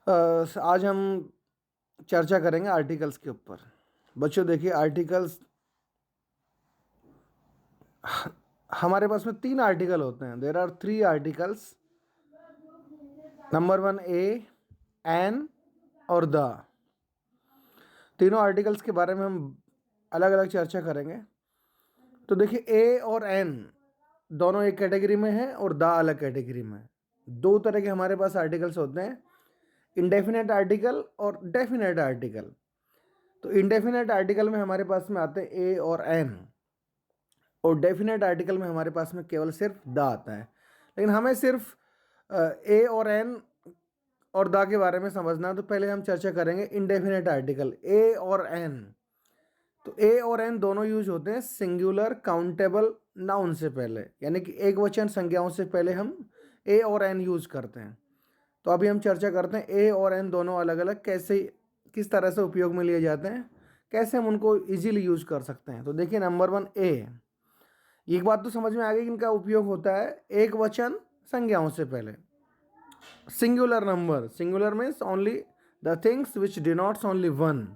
आज हम चर्चा करेंगे आर्टिकल्स के ऊपर। बच्चों देखिए, आर्टिकल्स हमारे पास में 3 आर्टिकल होते हैं। There are 3 articles. Number 1 a, an और द। तीनों आर्टिकल्स के बारे में हम अलग अलग चर्चा करेंगे। तो देखिए, ए और एन दोनों एक कैटेगरी में है और द अलग कैटेगरी में है। दो तरह के हमारे पास आर्टिकल्स होते हैं, इंडेफिनेट आर्टिकल और डेफिनेट आर्टिकल। तो इंडेफिनेट आर्टिकल में हमारे पास में आते हैं ए और एन, और डेफिनेट आर्टिकल में हमारे पास में केवल सिर्फ द आता है। लेकिन हमें सिर्फ ए और एन और द के बारे में समझना है, तो पहले हम चर्चा करेंगे इंडेफिनेट आर्टिकल ए और एन। तो ए और एन दोनों यूज होते हैं सिंगुलर काउंटेबल नाउन से पहले, यानी कि एक वचन संज्ञाओं से पहले हम ए और एन यूज करते हैं। तो अभी हम चर्चा करते हैं ए और एन दोनों अलग अलग कैसे, किस तरह से उपयोग में लिए जाते हैं, कैसे हम उनको इजीली यूज कर सकते हैं। तो देखिए, नंबर 1 ए। एक बात तो समझ में आ गई कि इनका उपयोग होता है एक वचन संज्ञाओं से पहले। Singular number, singular means only the things which denotes only one.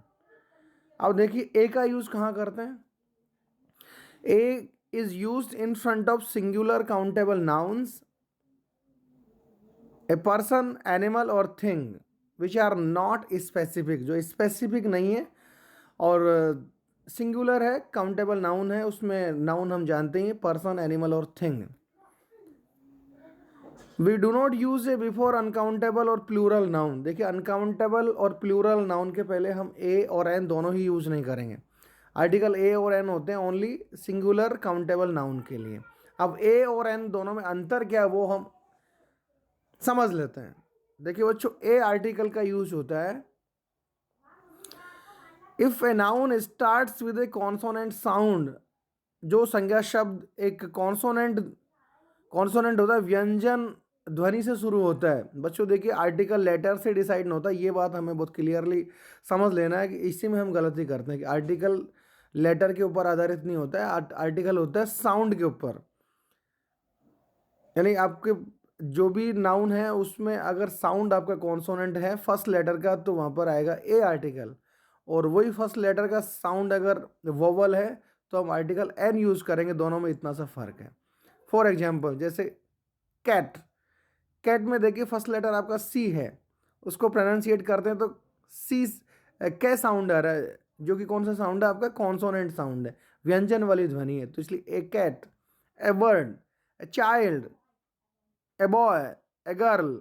अब देखिए, ए का यूज कहाँ करते हैं। A is used in front of singular countable nouns, a person, animal और thing which are not specific, जो स्पेसिफिक नहीं है और सिंगुलर है, काउंटेबल नाउन है। उसमें नाउन हम जानते हैं पर्सन, एनिमल और thing. We do not use a before uncountable और प्लूरल नाउन। देखिए, अनकाउंटेबल और प्लूरल नाउन के पहले हम ए और एन दोनों ही यूज नहीं करेंगे। आर्टिकल ए और एन होते हैं ओनली सिंगुलर काउंटेबल नाउन के लिए। अब ए और एन दोनों में अंतर क्या है वो हम समझ लेते हैं। देखिए बच्चों, ए आर्टिकल का यूज होता है if a noun starts with A consonant sound. जो संज्ञा शब्द एक कॉन्सोनेंट होता है, व्यंजन ध्वनि से शुरू होता है। बच्चों देखिए, आर्टिकल लेटर से डिसाइड नहीं होता, ये बात हमें बहुत क्लियरली समझ लेना है कि इसी में हम गलती करते हैं कि आर्टिकल लेटर के ऊपर आधारित नहीं होता है, आर्टिकल होता है साउंड के ऊपर। यानी आपके जो भी नाउन है उसमें अगर साउंड आपका कॉन्सोनेंट है फर्स्ट लेटर का, तो वहाँ पर आएगा ए आर्टिकल। और वही फर्स्ट लेटर का साउंड अगर वोवल है तो हम आर्टिकल एन यूज करेंगे। दोनों में इतना सा फर्क है। फॉर एग्जाम्पल, जैसे कैट। कैट में देखिए फर्स्ट लेटर आपका सी है, उसको प्रोनाउंसिएट करते हैं तो सी कै साउंड आ रहा है, जो कि कौन सा साउंड है आपका, कॉन्सोनेंट साउंड है, व्यंजन वाली ध्वनि है। तो इसलिए a cat, a bird, a child, a boy, a girl.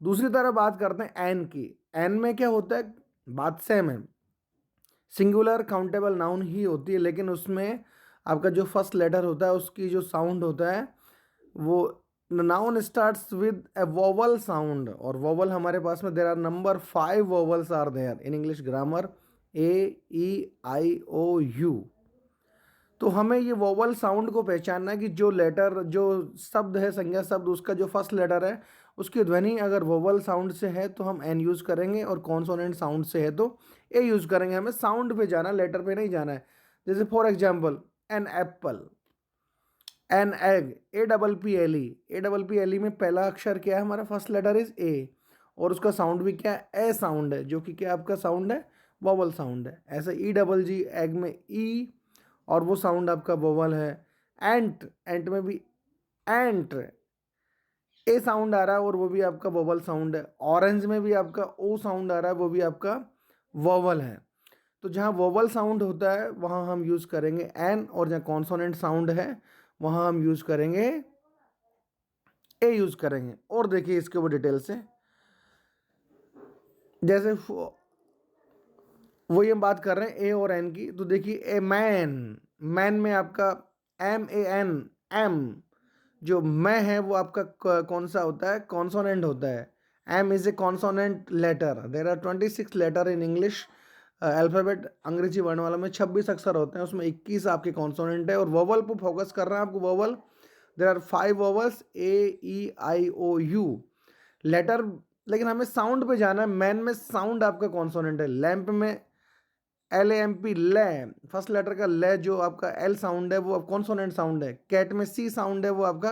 दूसरी तरफ बात करते हैं एन की। एन में क्या होता है, बात सेम है, सिंगुलर काउंटेबल नाउन ही होती है, लेकिन उसमें आपका जो फर्स्ट लेटर होता है उसकी जो साउंड होता है वो noun starts with a vowel sound. और वोवल हमारे पास में there are number 5 vowels are there in English grammar, A, E, I, O, U. तो हमें ये वोवल साउंड को पहचानना है कि जो लेटर, जो शब्द है, संज्ञा शब्द, उसका जो फर्स्ट लेटर है उसकी ध्वनि अगर वोवल साउंड से है तो हम एन यूज़ करेंगे, और कॉन्सोनेंट साउंड से है तो ए यूज़ करेंगे। हमें साउंड पे जाना, लेटर पे नहीं जाना है। जैसे for example, an apple, an egg, A double P L E. A double P L E में पहला अक्षर क्या है हमारा, फर्स्ट लेटर इज ए, और उसका साउंड भी क्या है, ए साउंड है, जो कि क्या आपका साउंड है, वोवल साउंड है। ऐसे ई डबल जी, एग में ई, और वो साउंड आपका वोवल है। एंट, एंट में भी एंट, ए साउंड आ रहा है और वो भी आपका वोवल साउंड है। ऑरेंज में भी आपका ओ साउंड आ रहा है, वो भी आपका वोवल है। तो जहाँ वोवल साउंड होता है वहाँ हम यूज़ करेंगे एन, और जहाँ कॉन्सोनेंट साउंड है वहाँ हम यूज़ करेंगे ए यूज़ करेंगे। और देखिए इसके ऊपर डिटेल से, जैसे वही हम बात कर रहे हैं ए और एन की। तो देखिए, ए मैन, मैन में आपका एम ए एन, एम, जो मैं है वो आपका कौन सा होता है, कॉन्सोनेंट होता है। M is a consonant letter. There are 26 letter in English alphabet. अंग्रेजी वर्णमाला में 26 अक्षर होते हैं, उसमें 21 आपके कॉन्सोनेंट है। और वोवल पर फोकस कर रहे हैं आपको, vowel there are 5 vowels, A, E, I, O, U letter. लेकिन हमें साउंड पे जाना है। मैन में साउंड आपका कॉन्सोनेंट है। लैंप में एल, एम, पी, ले, फर्स्ट लेटर का ले जो आपका एल साउंड है वो अब कॉन्सोनेंट साउंड है। कैट में सी साउंड है, वो आपका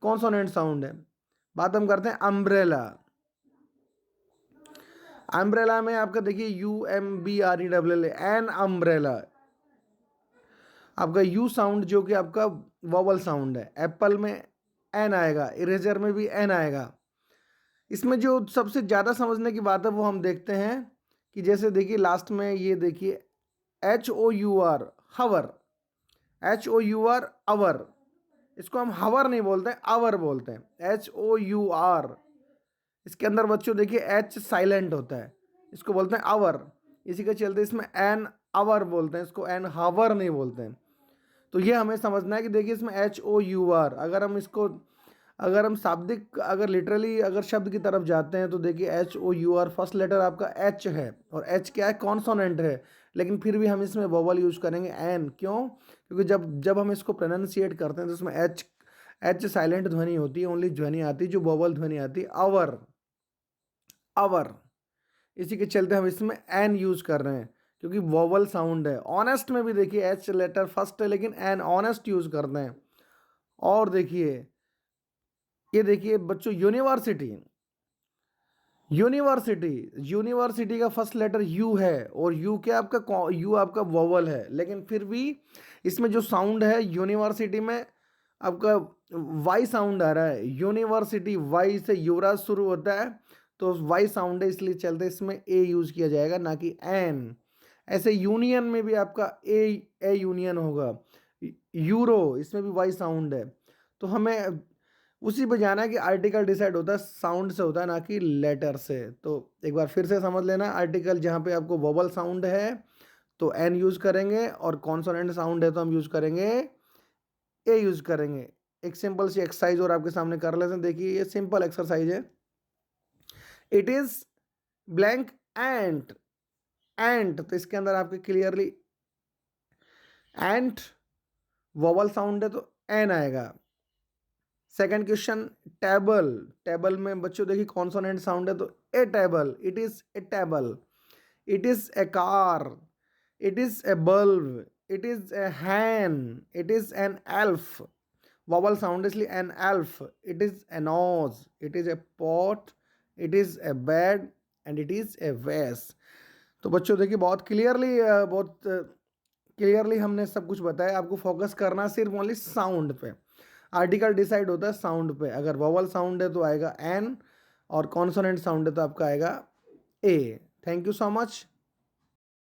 कॉन्सोनेंट साउंड है। बात हम करते हैं अम्ब्रेला। अम्ब्रेला में आपका देखिए UMBRELA, एन अम्ब्रेला, आपका यू साउंड जो कि आपका वॉवल साउंड है। एप्पल में एन आएगा, इरेजर में भी एन आएगा। इसमें जो सबसे ज़्यादा समझने की बात है वो हम देखते हैं कि जैसे देखिए लास्ट में ये देखिए HOUR, हवर, HOUR अवर, इसको हम हवर नहीं बोलते हैं, अवर बोलते हैं, HOUR। इसके अंदर बच्चों देखिए एच साइलेंट होता है, इसको बोलते हैं आवर। इसी के चलते इसमें एन आवर बोलते हैं, इसको एन हावर नहीं बोलते हैं। तो ये हमें समझना है कि देखिए इसमें HOUR, अगर हम शाब्दिक, अगर लिटरली अगर शब्द की तरफ जाते हैं तो देखिए HOUR फर्स्ट लेटर आपका एच है, और एच क्या है, कॉन्सोनेंट है, लेकिन फिर भी हम इसमें वोवल यूज करेंगे एन। क्यों? क्योंकि जब जब हम इसको प्रोनाउंसिएट करते हैं तो इसमें एच साइलेंट ध्वनि होती है, ओनली ध्वनि आती है जो वोवल ध्वनि आती है, आवर, आवर। इसी के चलते हम इसमें एन यूज कर रहे हैं क्योंकि वोवल साउंड है। ऑनेस्ट में भी देखिए एच लेटर फर्स्ट है लेकिन एन ऑनेस्ट यूज करते हैं। और देखिए ये देखिए बच्चों यूनिवर्सिटी, यूनिवर्सिटी का फर्स्ट लेटर यू है, और यू क्या आपका, यू आपका वोवल है, लेकिन फिर भी इसमें जो साउंड है यूनिवर्सिटी में आपका वाई साउंड आ रहा है। यूनिवर्सिटी वाई से युवराज शुरू होता है, तो वाई साउंड है, इसलिए चलते इसमें ए यूज किया जाएगा ना कि एन। ऐसे यूनियन में भी आपका ए यूनियन होगा। यूरो, इसमें भी वाई साउंड है। तो हमें उसी पे जाना है कि आर्टिकल डिसाइड होता है साउंड से, होता है ना कि लेटर से। तो एक बार फिर से समझ लेना, आर्टिकल जहाँ पे आपको वोवल साउंड है तो एन यूज करेंगे, और कॉन्सोनेंट साउंड है तो हम यूज करेंगे ए यूज करेंगे। एक सिंपल सी एक्सरसाइज और आपके सामने कर लेते हैं। देखिए ये सिंपल एक्सरसाइज है। इट इज ब्लैंक एंट, एंट, तो इसके अंदर आपके क्लियरली एंट वोवल साउंड है तो एन आएगा। सेकंड क्वेश्चन, टेबल, टेबल में बच्चों देखिए कॉन्सोनेंट साउंड है तो a table, it is a table. It is a car, it is a bulb, it is a hen, it is an elf, vowel sound इसलिए an elf. It is a nose, it is a pot, it is a bed, and it is a vase. तो बच्चों देखिए बहुत clearly हमने सब कुछ बताया। आपको फोकस करना सिर्फ ओनली साउंड पे। आर्टिकल डिसाइड होता है साउंड पे। अगर वोवल साउंड है तो आएगा एन, और कॉन्सोनेंट साउंड है तो आपका आएगा a. Thank you so much.